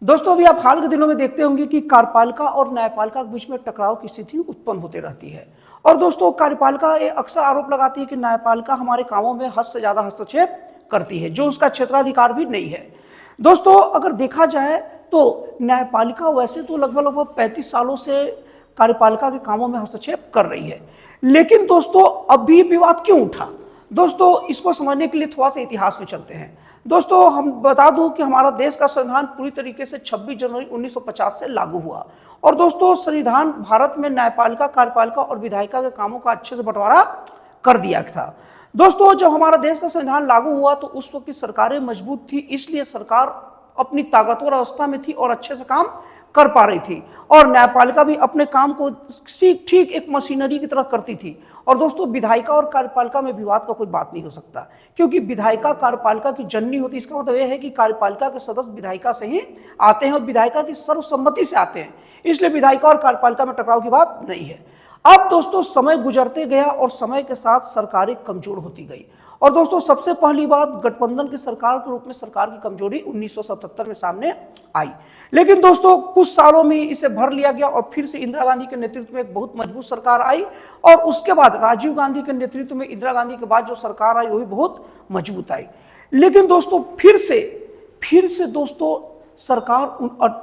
दोस्तों अभी आप हाल के दिनों में देखते होंगे कि कार्यपालिका और न्यायपालिका के बीच में टकराव की स्थिति उत्पन्न होती रहती है। और दोस्तों कार्यपालिका ये अक्सर आरोप लगाती है कि न्यायपालिका हमारे कामों में हद से ज्यादा हस्तक्षेप करती है, जो उसका क्षेत्राधिकार भी नहीं है। दोस्तों अगर देखा जाए तो न्यायपालिका वैसे तो लगभग 35 सालों से कार्यपालिका के कामों में हस्तक्षेप कर रही है, लेकिन दोस्तों अभी विवाद क्यों उठा? दोस्तों इसको समझने के लिए थोड़ा सा इतिहास में चलते हैं। दोस्तों हम बता दूं कि हमारा देश का संविधान पूरी तरीके से 26 जनवरी 1950 से लागू हुआ। और दोस्तों संविधान भारत में न्यायपालिका, कार्यपालिका और विधायिका के कामों का अच्छे से बंटवारा कर दिया था। दोस्तों जब हमारा देश का संविधान लागू हुआ तो उस वक्त की सरकारें मजबूत थी, इसलिए सरकार अपनी ताकतवर अवस्था में थी और अच्छे से काम कर पा रही थी। और न्यायपालिका भी अपने काम को ठीक एक मशीनरी की तरह करती थी। और दोस्तों विधायिका और कार्यपालिका में विवाद का कोई बात नहीं हो सकता, क्योंकि विधायिका कार्यपालिका की जननी होती है। इसका मतलब यह है कि कार्यपालिका के सदस्य विधायिका से ही आते हैं और विधायिका की सर्वसम्मति से आते हैं, इसलिए विधायिका और कार्यपालिका में टकराव की बात नहीं है। अब दोस्तों समय गुजरते गया और समय के साथ सरकारें कमजोर होती गई। और दोस्तों सबसे पहली बात गठबंधन की सरकार के रूप में सरकार की कमजोरी 1977 में सामने आई। लेकिन दोस्तों कुछ सालों में इसे भर लिया गया और फिर से इंदिरा गांधी के नेतृत्व में एक बहुत मजबूत सरकार आई। और उसके बाद राजीव गांधी के नेतृत्व में इंदिरा गांधी के बाद जो सरकार आई वो भी बहुत मजबूत आई। लेकिन दोस्तों फिर से दोस्तों सरकार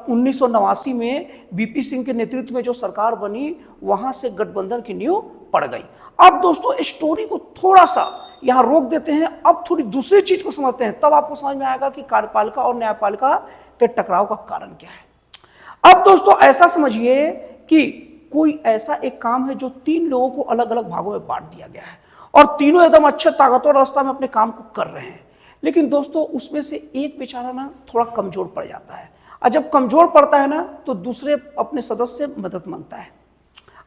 1989 में बीपी सिंह के नेतृत्व में जो सरकार बनी, वहां से गठबंधन की नींव पड़ गई। अब दोस्तों स्टोरी को थोड़ा सा यहां रोक देते हैं, अब थोड़ी दूसरी चीज को समझते हैं, तब आपको समझ में आएगा कि कार्यपालिका और न्यायपालिका के टकराव का कारण क्या है। अब दोस्तों ऐसा समझिए कि कोई ऐसा एक काम है जो तीन लोगों को अलग अलग भागों में बांट दिया गया है और तीनों एकदम अच्छे ताकतवर अवस्था में अपने काम को कर रहे हैं। लेकिन दोस्तों उसमें से एक बेचारा ना थोड़ा कमजोर पड़ जाता है, और जब कमजोर पड़ता है ना तो दूसरे अपने सदस्य से मदद मांगता है।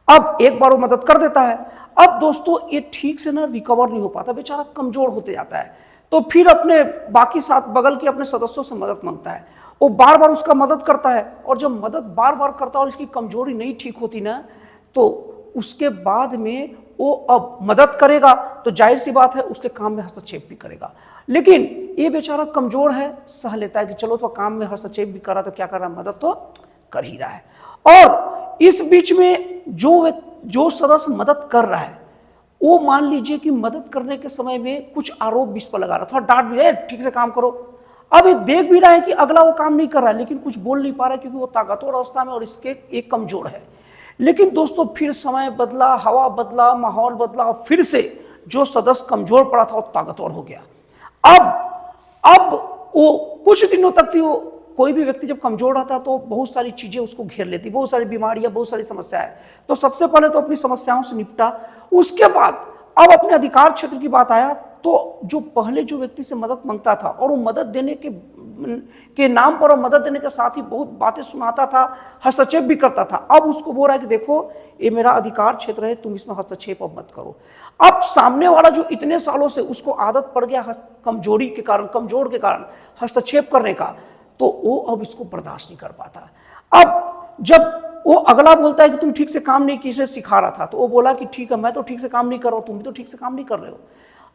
अब एक बार वो मदद कर देता है, अब दोस्तों ये ठीक से ना रिकवर नहीं हो पाता, बेचारा कमजोर होते जाता है। तो फिर अपने बाकी साथ बगल के अपने सदस्यों से मदद मांगता है, वो बार बार उसका मदद करता है। और जब मदद बार बार करता है और इसकी कमजोरी नहीं ठीक होती ना, तो उसके बाद में वो अब मदद करेगा तो जाहिर सी बात है उसके काम में हस्तक्षेप भी करेगा। लेकिन ये बेचारा कमजोर है, सह लेता है कि चलो तो काम में हस्तक्षेप भी कर रहा तो क्या कर रहा है, मदद तो कर ही रहा है। और इस बीच में जो सदस्य मदद कर रहा है वो मान लीजिए कि मदद करने के समय में कुछ आरोप भी इस पर लगा रहा, थोड़ा डांट भी रहा है, ठीक से काम करो। अब ये देख भी रहा है कि अगला वो काम नहीं कर रहा है, लेकिन कुछ बोल नहीं पा रहा है क्योंकि वो ताकतवर अवस्था में और इसके एक कमजोर है। लेकिन दोस्तों फिर समय बदला, हवा बदला, माहौल बदला और फिर से जो सदस्य कमजोर पड़ा था वो ताकतवर हो गया। अब वो कुछ दिनों तक थी, वो कोई भी व्यक्ति जब कमजोर रहता तो बहुत सारी चीजें उसको घेर लेती, बहुत सारी बीमारियां, बहुत सारी समस्याएं। तो सबसे पहले तो अपनी समस्याओं से निपटा, उसके बाद अब अपने अधिकार क्षेत्र की बात आया तो जो पहले जो व्यक्ति से मदद मांगता था और वो मदद देने के नाम पर और मदद देने के साथ ही बहुत बातें सुनाता था, हस्तक्षेप भी करता था, अब उसको बोल रहा है कि देखो ये मेरा अधिकार क्षेत्र है, तुम इसमें हस्तक्षेप अब मत करो। अब सामने वाला जो इतने सालों से उसको आदत पड़ गया कमजोर के कारण हस्तक्षेप करने का, तो वो अब इसको बर्दाश्त नहीं कर पाता। अब जब वो अगला बोलता है कि तुम ठीक से काम नहीं किए, सिखा रहा था, तो वो बोला कि ठीक है मैं तो ठीक से काम नहीं कर रहा हूं, तुम भी तो ठीक से काम नहीं कर रहे हो।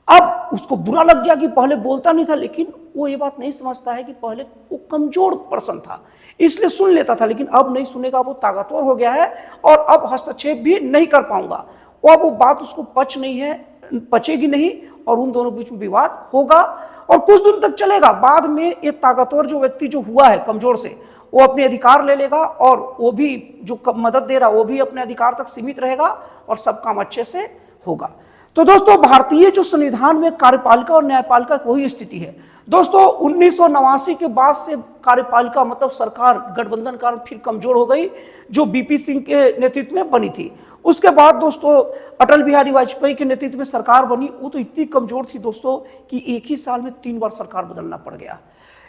अब उसको बुरा लग गया कि पहले बोलता नहीं था, लेकिन वो ये बात नहीं समझता है कि पहले वो कमजोर पर्सन था इसलिए सुन लेता था, लेकिन अब नहीं सुनेगा, वो ताकतवर हो गया है और अब हस्तक्षेप भी नहीं कर पाऊंगा। और वो बात उसको पचेगी नहीं और उन दोनों बीच में विवाद होगा और कुछ दिन तक चलेगा। बाद में ये ताकतवर जो व्यक्ति जो हुआ है कमजोर से, वो अपने अधिकार ले लेगा और वो भी जो मदद दे रहा वो भी अपने अधिकार तक सीमित रहेगा और सब काम अच्छे से होगा। तो दोस्तों भारतीय जो संविधान में कार्यपालिका और न्यायपालिका की वही स्थिति है। दोस्तों 1989 के बाद से कार्यपालिका मतलब सरकार गठबंधन कारण फिर कमजोर हो गई, जो बीपी सिंह के नेतृत्व में बनी थी। उसके बाद दोस्तों अटल बिहारी वाजपेयी के नेतृत्व में सरकार बनी, वो तो इतनी कमजोर थी दोस्तों कि एक ही साल में 3 बार सरकार बदलना पड़ गया।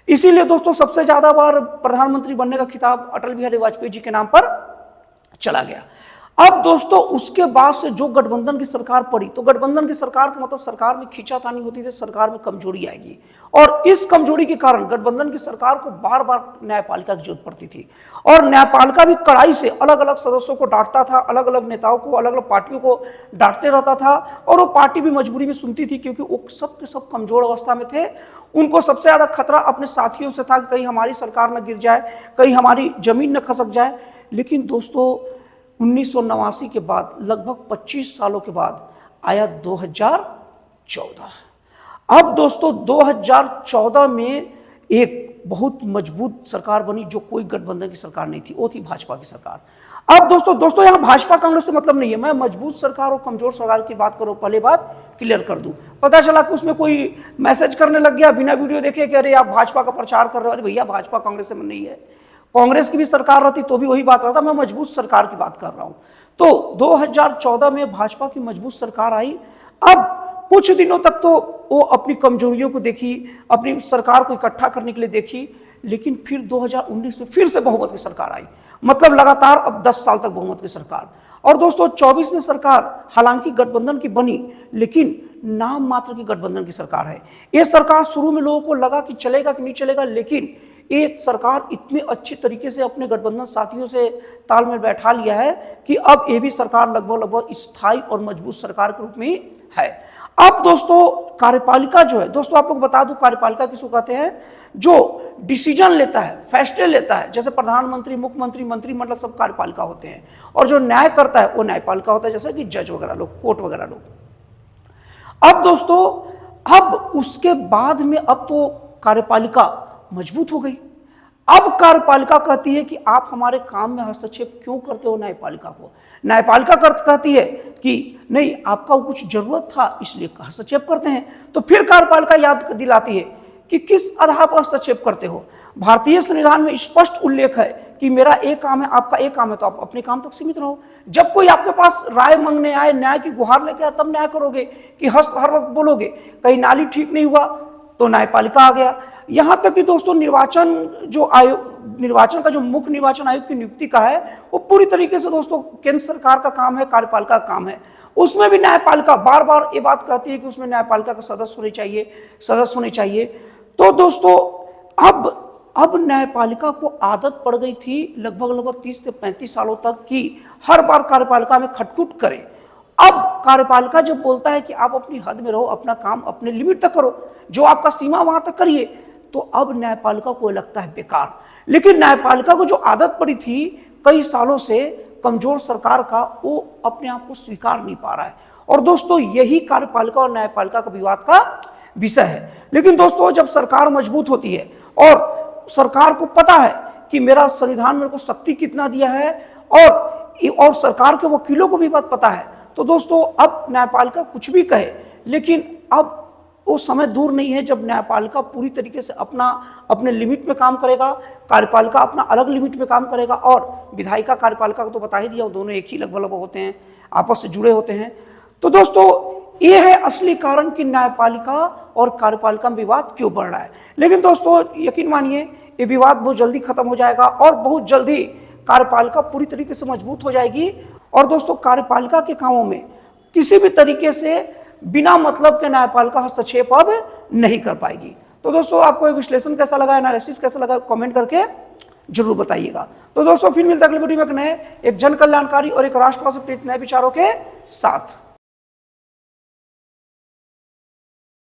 इसीलिए दोस्तों सबसे ज्यादा बार प्रधानमंत्री बनने का खिताब अटल बिहारी वाजपेयी जी के नाम पर चला गया। अब दोस्तों उसके बाद से जो गठबंधन की सरकार पड़ी, तो गठबंधन की सरकार का मतलब सरकार में खींचातानी होती थी, सरकार में कमजोरी आएगी और इस कमजोरी के कारण गठबंधन की सरकार को बार बार न्यायपालिका की जरूरत पड़ती थी। और न्यायपालिका भी कड़ाई से अलग अलग सदस्यों को डांटता था, अलग अलग नेताओं को, अलग अलग पार्टियों को डांटते रहता था और वो पार्टी भी मजबूरी में सुनती थी क्योंकि वो सब के सब कमजोर अवस्था में थे। उनको सबसे ज्यादा खतरा अपने साथियों से था कि कहीं हमारी सरकार न गिर जाए, कहीं हमारी जमीन न खसक जाए। लेकिन दोस्तों 1989 के बाद लगभग 25 सालों के बाद आया 2014। अब दोस्तों 2014 में एक बहुत मजबूत सरकार बनी जो कोई गठबंधन की सरकार नहीं थी, वो थी भाजपा की सरकार। अब दोस्तों यहां भाजपा कांग्रेस से मतलब नहीं है, मैं मजबूत सरकार और कमजोर सरकार की बात करूं, पहले बात क्लियर कर दूं। पता चला कि उसमें कोई मैसेज करने लग गया बिना वीडियो देखे कि अरे आप भाजपा का प्रचार कर रहे हो। अरे भैया भाजपा कांग्रेस से नहीं है, कांग्रेस की भी सरकार रहती तो भी वही बात रहा था, मैं मजबूत सरकार की बात कर रहा हूं। तो 2014 में भाजपा की मजबूत सरकार आई। अब कुछ दिनों तक तो वो अपनी कमजोरियों को देखी, अपनी सरकार को इकट्ठा करने के लिए देखी, लेकिन फिर 2019 में फिर से बहुमत की सरकार आई, मतलब लगातार अब 10 साल तक बहुमत की सरकार। और दोस्तों 24 में सरकार हालांकि गठबंधन की बनी, लेकिन नाम मात्र की गठबंधन की सरकार है। ये सरकार शुरू में लोगों को लगा कि चलेगा कि नहीं चलेगा, लेकिन ये सरकार इतने अच्छी तरीके से अपने गठबंधन साथियों से तालमेल बैठा लिया है कि अब ये भी सरकार लगभग स्थायी और मजबूत सरकार के रूप में है। अब दोस्तों कार्यपालिका जो है, दोस्तों आप लोग बता दूं कार्यपालिका किसको कहते हैं, जो डिसीजन लेता है, फैसले लेता है, जैसे प्रधानमंत्री, मुख्यमंत्री, मंत्रिमंडल सब कार्यपालिका होते हैं, और जो न्याय करता है वो न्यायपालिका होता है, जैसे कि जज वगैरह लोग, कोर्ट वगैरह लोग। अब दोस्तों अब उसके बाद में अब तो कार्यपालिका मजबूत हो गई। अब कार्यपालिका कहती है कि आप हमारे काम में हस्तक्षेप क्यों करते हो न्यायपालिका को। न्यायपालिका कहती है कि नहीं आपका कुछ जरूरत था इसलिए हस्तक्षेप करते हैं। तो फिर कार्यपालिका याद दिलाती है कि किस आधार पर हस्तक्षेप करते हो। भारतीय संविधान में स्पष्ट उल्लेख है कि मेरा एक काम है, आपका एक काम है, तो आप अपने काम तक सीमित रहो। जब कोई आपके पास राय मांगने आए, न्याय की गुहार लेके आए, तब न्याय करोगे कि हर वक्त बोलोगे। कहीं नाली ठीक नहीं हुआ तो न्यायपालिका आ गया। यहां तक कि दोस्तों निर्वाचन का जो मुख्य निर्वाचन आयोग की नियुक्ति का है, वो पूरी तरीके से दोस्तों केंद्र सरकार का काम है, कार्यपालिका का काम है। उसमें भी न्यायपालिका बार बार ये बात कहती है कि उसमें न्यायपालिका का सदस्य होने चाहिए। तो दोस्तों अब न्यायपालिका को आदत पड़ गई थी लगभग 30 से 35 सालों तक कि हर बार कार्यपालिका में खटखुट करे। अब कार्यपालिका जब बोलता है कि आप अपनी हद में रहो, अपना काम अपने लिमिट तक करो, जो आपका सीमा वहां तक करिए, तो अब न्यायपालिका को लगता है बेकार। लेकिन न्यायपालिका को जो आदत पड़ी थी कई सालों से कमजोर सरकार का, वो अपने आप को स्वीकार नहीं पा रहा है। और दोस्तों यही कार्यपालिका और न्यायपालिका का विवाद का विषय है। लेकिन दोस्तों जब सरकार मजबूत होती है और सरकार को पता है कि मेरा संविधान मेरे को शक्ति कितना दिया है, और सरकार के वकीलों को भी बात पता है, तो दोस्तों अब न्यायपालिका कुछ भी कहे, लेकिन अब वो समय दूर नहीं है जब न्यायपालिका पूरी तरीके से अपने लिमिट में काम करेगा, कार्यपालिका अपना अलग लिमिट में काम करेगा। और विधायिका कार्यपालिका को तो बता ही दिया, वो दोनों एक ही लगभग होते हैं, आपस से जुड़े होते हैं। तो दोस्तों ये है असली कारण कि न्यायपालिका और कार्यपालिका में विवाद क्यों बढ़ रहा है। लेकिन दोस्तों यकीन मानिए ये विवाद बहुत जल्दी खत्म हो जाएगा और बहुत जल्दी कार्यपालिका पूरी तरीके से मजबूत हो जाएगी। और दोस्तों कार्यपालिका के कामों में किसी भी तरीके से बिना मतलब के न्यायपालिका हस्तक्षेप अब नहीं कर पाएगी। तो दोस्तों आपको ये विश्लेषण कैसा लगा, एनालिसिस कैसा लगा, कमेंट करके जरूर बताइएगा। तो दोस्तों फिर मिलते हैं अगली वीडियो में एक जन कल्याणकारी और एक राष्ट्रवाद से प्रेरित नए विचारों के साथ।